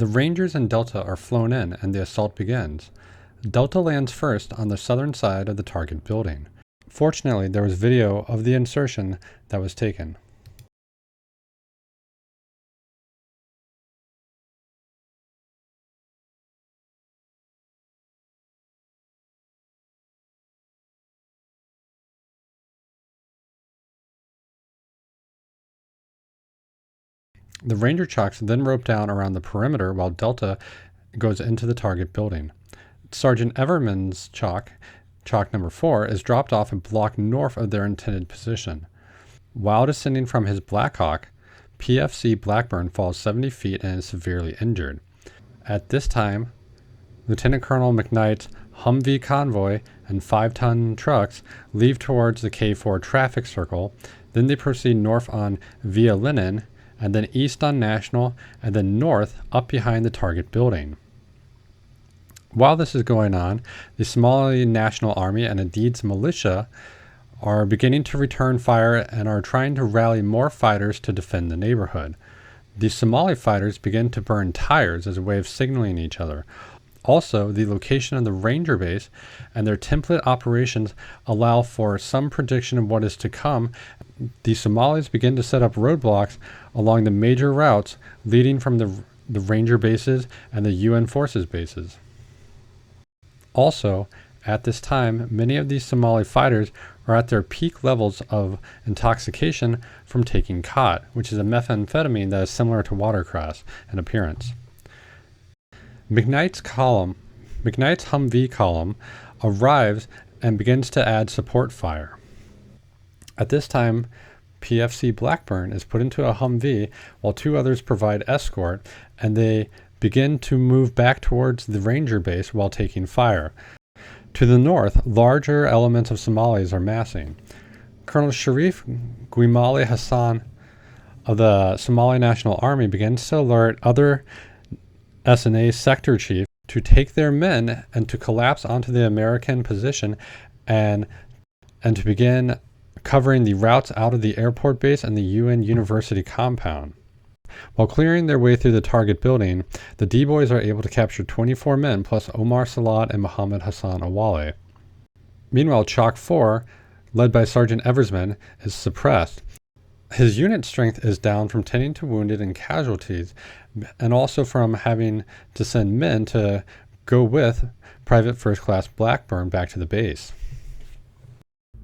The Rangers and Delta are flown in and the assault begins. Delta lands first on the southern side of the target building. Fortunately, there was video of the insertion that was taken. The Ranger Chalks then rope down around the perimeter while Delta goes into the target building. Sergeant Everman's chalk number 4, is dropped off and blocked north of their intended position. While descending from his Black Hawk, PFC Blackburn falls 70 feet and is severely injured. At this time, Lieutenant Colonel McKnight's Humvee convoy and 5-ton trucks leave towards the K4 traffic circle. Then they proceed north on Via Lenin, and then east on National, and then north up behind the target building. While this is going on, the Somali National Army and Aidid's militia are beginning to return fire and are trying to rally more fighters to defend the neighborhood. The Somali fighters begin to burn tires as a way of signaling each other. Also, the location of the Ranger base and their template operations allow for some prediction of what is to come. The Somalis begin to set up roadblocks along the major routes leading from the Ranger bases and the UN forces bases. Also, at this time, many of these Somali fighters are at their peak levels of intoxication from taking khat, which is a methamphetamine that is similar to watercress in appearance. McKnight's Humvee column arrives and begins to add support fire. At this time, PFC Blackburn is put into a Humvee while 2 others provide escort, and they begin to move back towards the Ranger base while taking fire. To the north, larger elements of Somalis are massing. Colonel Sharif Guimali Hassan of the Somali National Army begins to alert other SNA sector chiefs to take their men and to collapse onto the American position and to begin covering the routes out of the airport base and the UN University compound. While clearing their way through the target building, the D-Boys are able to capture 24 men plus Omar Salat and Mohammed Hassan Awale. Meanwhile, Chalk 4, led by Sergeant Eversman, is suppressed. His unit strength is down from tending to wounded and casualties, and also from having to send men to go with Private First Class Blackburn back to the base.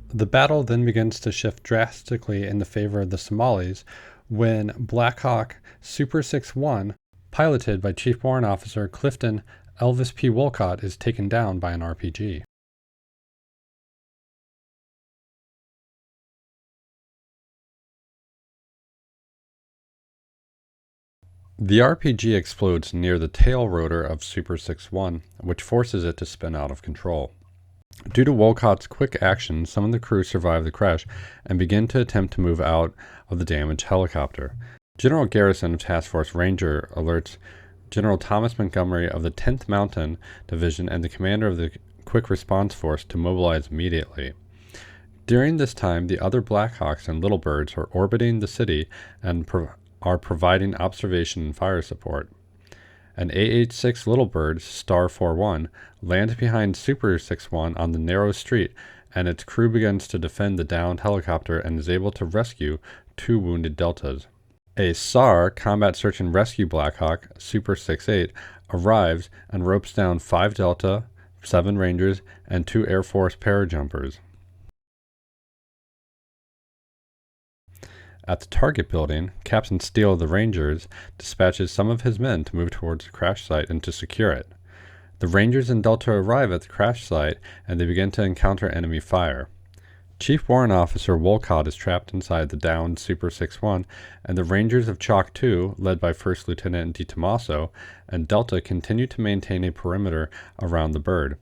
The battle then begins to shift drastically in the favor of the Somalis when Black Hawk Super 6-1, piloted by Chief Warrant Officer Clifton Elvis P. Wolcott, is taken down by an RPG. The RPG explodes near the tail rotor of Super 6-1, which forces it to spin out of control. Due to Wolcott's quick action, some of the crew survive the crash and begin to attempt to move out of the damaged helicopter. General Garrison of Task Force Ranger alerts General Thomas Montgomery of the 10th Mountain Division and the commander of the Quick Response Force to mobilize immediately. During this time, the other Blackhawks and Little Birds are orbiting the city and are providing observation and fire support. An AH-6 Little Bird, Star 4-1, lands behind Super 6-1 on the narrow street, and its crew begins to defend the downed helicopter and is able to rescue 2 wounded Deltas. A SAR, Combat Search and Rescue Blackhawk, Super 6-8, arrives and ropes down 5 Delta, 7 Rangers, and 2 Air Force parajumpers. At the target building, Captain Steele of the Rangers dispatches some of his men to move towards the crash site and to secure it. The Rangers and Delta arrive at the crash site and they begin to encounter enemy fire. Chief Warrant Officer Wolcott is trapped inside the downed Super 6-1, and the Rangers of Chalk 2, led by First Lieutenant DiTomaso, and Delta continue to maintain a perimeter around the bird.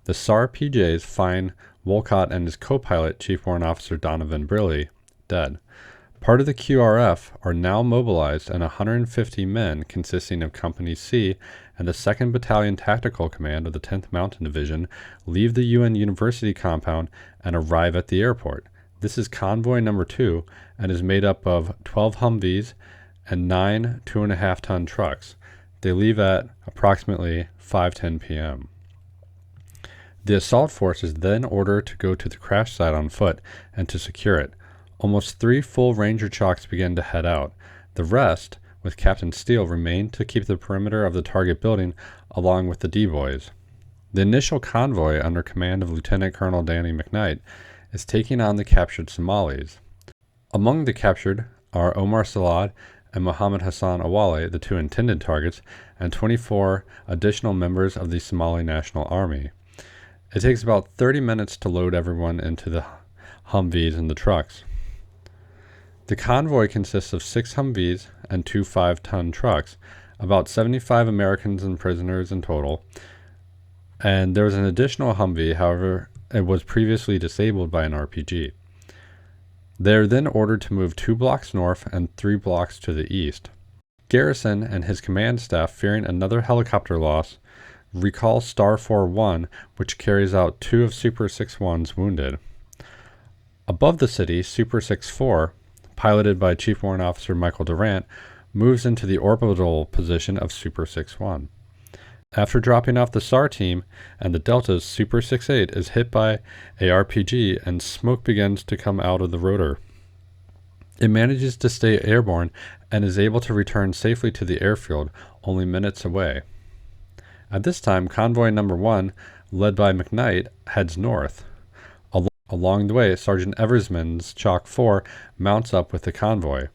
The SAR PJs find Wolcott and his co-pilot, Chief Warrant Officer Donovan Briley, dead. Part of the QRF are now mobilized, and 150 men consisting of Company C and the 2nd Battalion Tactical Command of the 10th Mountain Division leave the UN University compound and arrive at the airport. This is convoy number 2 and is made up of 12 Humvees and 9 2.5-ton trucks. They leave at approximately 5:10 p.m. The assault force is then ordered to go to the crash site on foot and to secure it. Almost 3 full Ranger Chalks begin to head out. The rest, with Captain Steele, remain to keep the perimeter of the target building along with the D-Boys. The initial convoy, under command of Lieutenant Colonel Danny McKnight, is taking on the captured Somalis. Among the captured are Omar Salad and Mohammed Hassan Awale, the 2 intended targets, and 24 additional members of the Somali National Army. It takes about 30 minutes to load everyone into the Humvees and the trucks. The convoy consists of 6 Humvees and 2 5-ton trucks, about 75 Americans and prisoners in total, and there was an additional Humvee, however, it was previously disabled by an RPG. They are then ordered to move 2 blocks north and 3 blocks to the east. Garrison and his command staff, fearing another helicopter loss, recall Star 4-1, which carries out 2 of Super 6-1's wounded. Above the city, Super 6-4, piloted by Chief Warrant Officer Michael Durant, moves into the orbital position of Super 6-1. After dropping off the SAR team and the Deltas, Super 6-8 is hit by a RPG and smoke begins to come out of the rotor. It manages to stay airborne and is able to return safely to the airfield, only minutes away. At this time, Convoy Number 1, led by McKnight, heads north. Along the way, Sergeant Eversman's Chalk 4 mounts up with the convoy.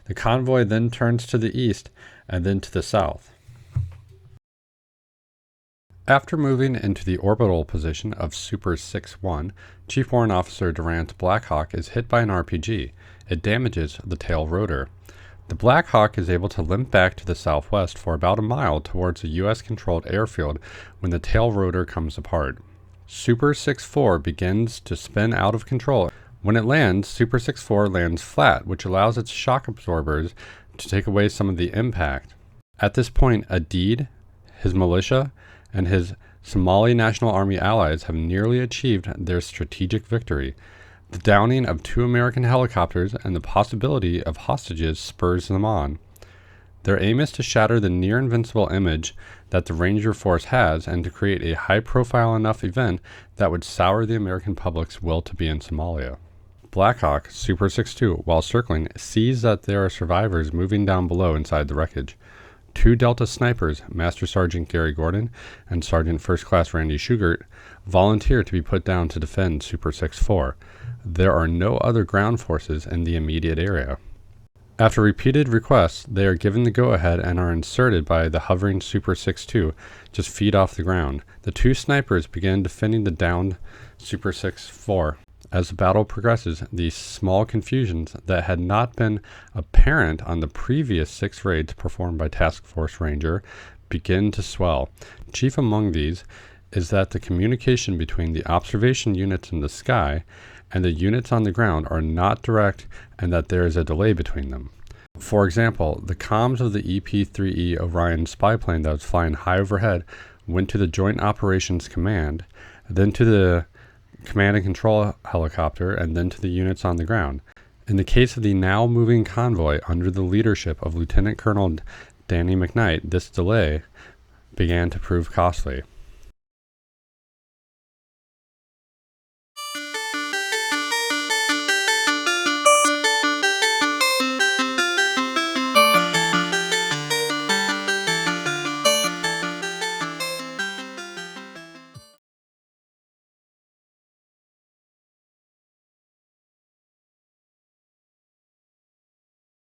The convoy then turns to the east and then to the south. After moving into the orbital position of Super 6-1, Chief Warrant Officer Durant Blackhawk is hit by an RPG. It damages the tail rotor. The Blackhawk is able to limp back to the southwest for about a mile towards a U.S.-controlled airfield when the tail rotor comes apart. Super 6-4 begins to spin out of control. When it lands, Super 6-4 lands flat, which allows its shock absorbers to take away some of the impact. At this point, Aidid, his militia, and his Somali National Army allies have nearly achieved their strategic victory. The downing of 2 American helicopters and the possibility of hostages spurs them on. Their aim is to shatter the near-invincible image that the Ranger Force has and to create a high-profile enough event that would sour the American public's will to be in Somalia. Blackhawk, Super 6-2, while circling, sees that there are survivors moving down below inside the wreckage. 2 Delta snipers, Master Sergeant Gary Gordon and Sergeant First Class Randy Schugert, volunteer to be put down to defend Super 6-4. There are no other ground forces in the immediate area. After repeated requests, they are given the go-ahead and are inserted by the hovering Super 6-2 just feet off the ground. The 2 snipers begin defending the downed Super 6-4. As the battle progresses, these small confusions that had not been apparent on the previous 6 raids performed by Task Force Ranger begin to swell. Chief among these is that the communication between the observation units in the sky and the units on the ground are not direct and that there is a delay between them. For example, the comms of the EP-3E Orion spy plane that was flying high overhead went to the Joint Operations Command, then to the Command and Control helicopter, and then to the units on the ground. In the case of the now moving convoy under the leadership of Lieutenant Colonel Danny McKnight, this delay began to prove costly.